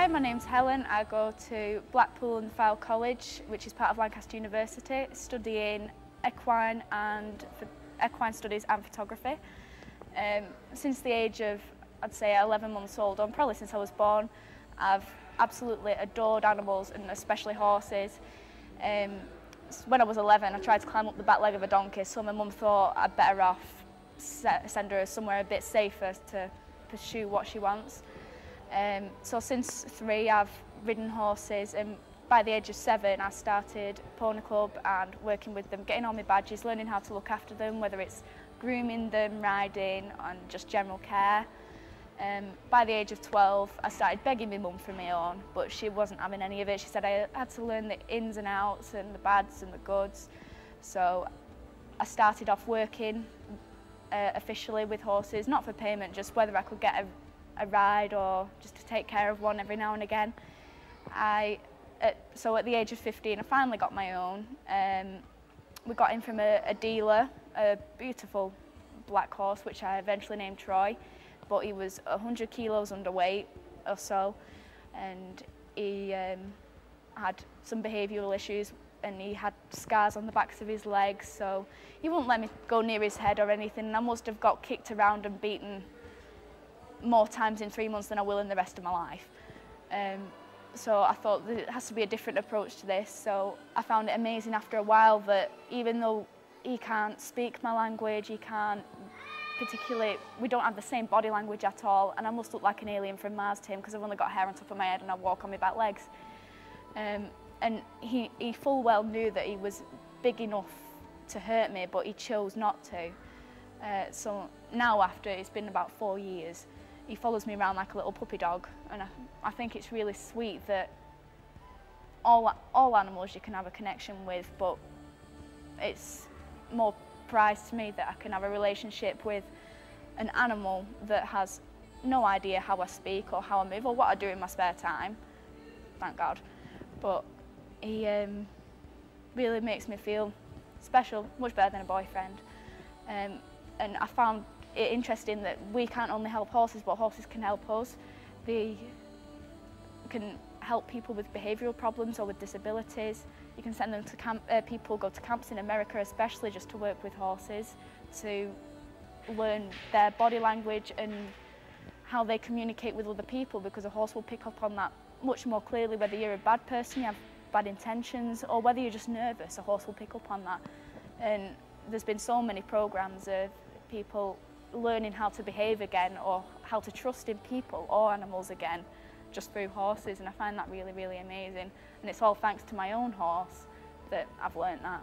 Hi, my name's Helen. I go to Stockport College, which is part of Lancaster University, studying equine studies and photography. Since the age of, I'd say, 11 months old, or probably since I was born, I've absolutely adored animals, and especially horses. When I was 11, I tried to climb up the back leg of a donkey, so my mum thought I'd better off send her somewhere a bit safer to pursue what she wants. So since 3, I've ridden horses, and by the age of 7, I started Pony Club and working with them, getting all my badges, learning how to look after them, whether it's grooming them, riding, and just general care. By the age of 12, I started begging my mum for my own, but she wasn't having any of it. She said I had to learn the ins and outs and the bads and the goods. So I started off working officially with horses, not for payment, just whether I could get a ride or just to take care of one every now and again. So at the age of 15, I finally got my own. We got him from a dealer, a beautiful black horse, which I eventually named Troy, but he was 100 kilos underweight or so, and he had some behavioural issues, and he had scars on the backs of his legs, so he wouldn't let me go near his head or anything, and I must have got kicked around and beaten more times in 3 months than I will in the rest of my life. So I thought there has to be a different approach to this, so I found it amazing after a while that even though he can't speak my language, he can't particularly, we don't have the same body language at all, and I must look like an alien from Mars to him because I've only got hair on top of my head and I walk on my back legs. And he full well knew that he was big enough to hurt me, but he chose not to. So now, after it's been about 4 years, he follows me around like a little puppy dog, and I think it's really sweet that all animals you can have a connection with, but it's more prize to me that I can have a relationship with an animal that has no idea how I speak or how I move or what I do in my spare time, thank God. But he really makes me feel special, much better than a boyfriend. And I found it interesting that we can't only help horses, but horses can help us. They can help people with behavioural problems or with disabilities. You can send them to camp, people go to camps in America especially just to work with horses, to learn their body language and how they communicate with other people, because a horse will pick up on that much more clearly. Whether you're a bad person, you have bad intentions, or whether you're just nervous, a horse will pick up on that. And there's been so many programs of people learning how to behave again, or how to trust in people or animals again, just through horses, and I find that really, really amazing. And it's all thanks to my own horse that I've learnt that.